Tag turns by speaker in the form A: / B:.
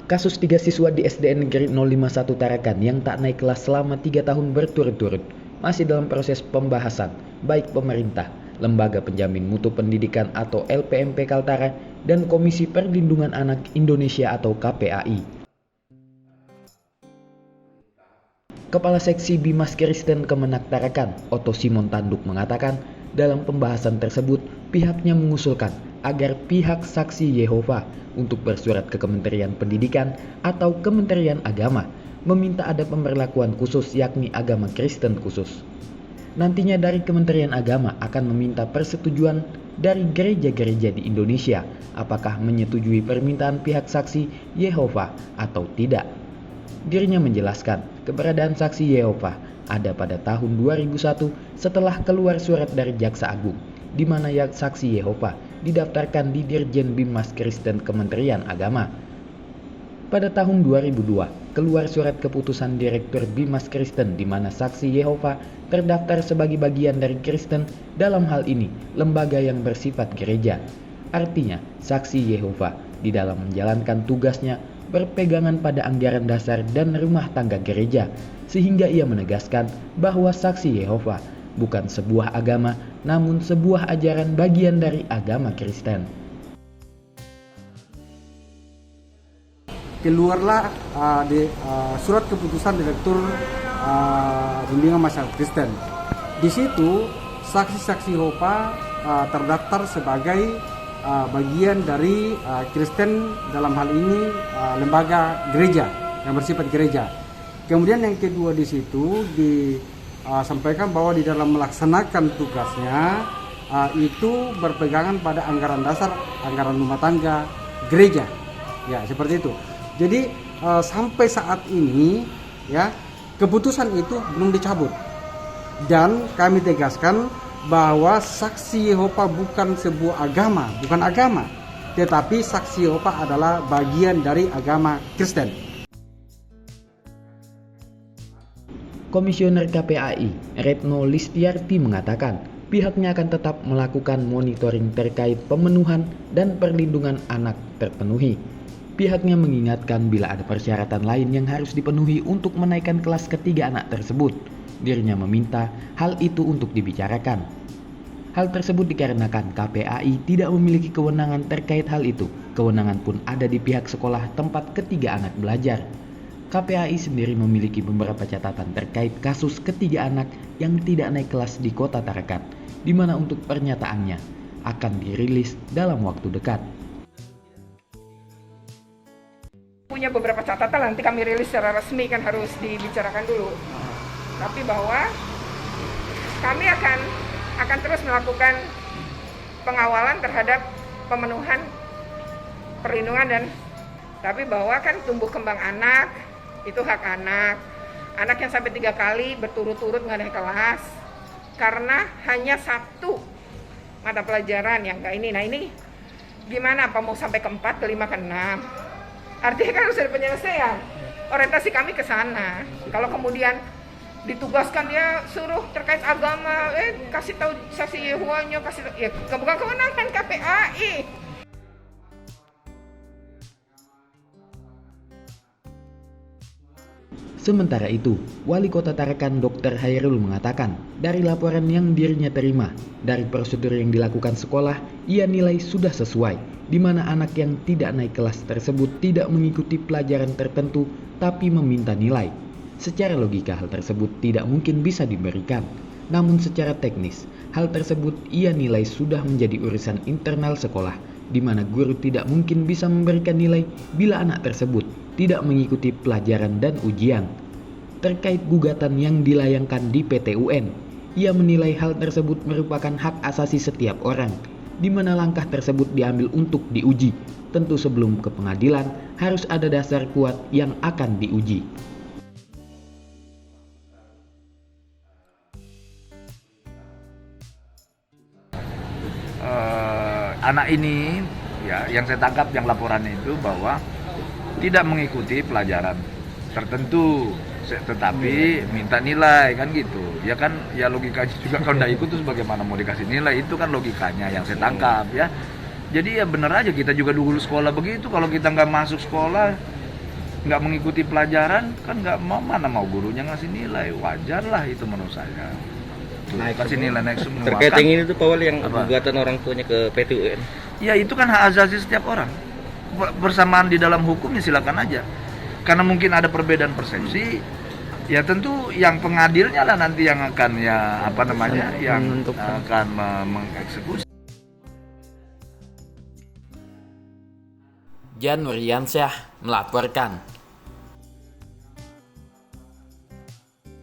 A: Kasus 3 siswa di SDN Negeri 051 Tarakan yang tak naik kelas selama 3 tahun berturut-turut masih dalam proses pembahasan baik pemerintah, Lembaga Penjamin Mutu Pendidikan atau LPMP Kaltara, dan Komisi Perlindungan Anak Indonesia atau KPAI. Kepala Seksi Bimas Kristen Kemenak Tarakan, Otto Simon Tanduk mengatakan, dalam pembahasan tersebut pihaknya mengusulkan agar pihak saksi Yehova untuk bersurat ke Kementerian Pendidikan atau Kementerian Agama meminta ada pemberlakuan khusus yakni agama Kristen khusus. Nantinya dari Kementerian Agama akan meminta persetujuan dari gereja-gereja di Indonesia apakah menyetujui permintaan pihak saksi Yehova atau tidak. Dirinya menjelaskan keberadaan saksi Yehova ada pada tahun 2001 setelah keluar surat dari Jaksa Agung di mana saksi Yehova didaftarkan di Dirjen Bimas Kristen Kementerian Agama. Pada tahun 2002, keluar surat keputusan Direktur Bimas Kristen di mana saksi Yehova terdaftar sebagai bagian dari Kristen, dalam hal ini lembaga yang bersifat gereja. Artinya, saksi Yehova di dalam menjalankan tugasnya berpegangan pada anggaran dasar dan rumah tangga gereja, sehingga ia menegaskan bahwa saksi Yehova bukan sebuah agama, namun sebuah ajaran bagian dari agama Kristen.
B: Keluarlah surat keputusan Direktur Bimbingan Masyarakat Kristen. Di situ saksi-saksi Yehova terdaftar sebagai bagian dari Kristen, dalam hal ini lembaga gereja yang bersifat gereja. Kemudian yang kedua di situ disampaikan bahwa di dalam melaksanakan tugasnya itu berpegangan pada anggaran dasar, anggaran rumah tangga gereja. Ya, seperti itu. Jadi sampai saat ini ya keputusan itu belum dicabut. Dan kami tegaskan bahwa saksi Yehova bukan sebuah agama, bukan agama, tetapi saksi Yehova adalah bagian dari agama Kristen.
A: Komisioner KPAI, Retno Listiarti mengatakan, pihaknya akan tetap melakukan monitoring terkait pemenuhan dan perlindungan anak terpenuhi. Pihaknya mengingatkan bila ada persyaratan lain yang harus dipenuhi untuk menaikkan kelas ketiga anak tersebut. Dirinya meminta hal itu untuk dibicarakan. Hal tersebut dikarenakan KPAI tidak memiliki kewenangan terkait hal itu. Kewenangan pun ada di pihak sekolah tempat ketiga anak belajar. KPAI sendiri memiliki beberapa catatan terkait kasus ketiga anak yang tidak naik kelas di Kota Tarakan, di mana untuk pernyataannya akan dirilis dalam waktu dekat.
C: Punya beberapa catatan, nanti kami rilis secara resmi, kan harus dibicarakan dulu. Tapi bahwa kami akan terus melakukan pengawalan terhadap pemenuhan perlindungan tapi bahwa kan tumbuh kembang anak itu hak anak. Anak yang sampai 3 kali berturut-turut nggak naik kelas karena hanya 1 mata pelajaran yang kayak ini. Nah ini gimana, apa mau sampai ke 4, ke 5, ke 6? Artinya kan harus ada penyelesaian. Orientasi kami ke sana. Kalau kemudian ditugaskan dia suruh terkait agama, kasih tahu saksi Yehovanya, kasih tahu, ya bukan kewenangan KPAI.
A: Sementara itu, Wali Kota Tarakan Dr. Hairul mengatakan, dari laporan yang dirinya terima, dari prosedur yang dilakukan sekolah, ia nilai sudah sesuai, di mana anak yang tidak naik kelas tersebut tidak mengikuti pelajaran tertentu, tapi meminta nilai. Secara logika hal tersebut tidak mungkin bisa diberikan, namun secara teknis, hal tersebut ia nilai sudah menjadi urusan internal sekolah, di mana guru tidak mungkin bisa memberikan nilai bila anak tersebut tidak mengikuti pelajaran dan ujian. Terkait gugatan yang dilayangkan di PT UN, ia menilai hal tersebut merupakan hak asasi setiap orang, di mana langkah tersebut diambil untuk diuji. Tentu sebelum ke pengadilan harus ada dasar kuat yang akan diuji.
D: Anak ini ya, yang saya tangkap yang laporannya itu bahwa tidak mengikuti pelajaran tertentu, tetapi minta nilai kan gitu. Ya kan, ya logikanya juga kalau tidak ikut terus bagaimana mau dikasih nilai, itu kan logikanya yang saya tangkap ya. Jadi ya benar aja, kita juga dulu sekolah begitu, kalau kita nggak masuk sekolah nggak mengikuti pelajaran kan nggak mau, mana mau gurunya ngasih nilai, wajar lah itu menurut saya. Tuh, kasih nilai naik semua.
E: Terkait
D: Kan-
E: yang ini tuh Pak Wali yang
D: Apa?
E: gugatan orang tuanya ke PT UN.
D: Ya itu kan hak asasi setiap orang. Bersamaan di dalam hukum ya silakan aja. Karena mungkin ada perbedaan persepsi, ya tentu yang pengadilnya lah nanti yang akan ya apa namanya yang akan mengeksekusi.
A: Jan Nuryansyah melaporkan.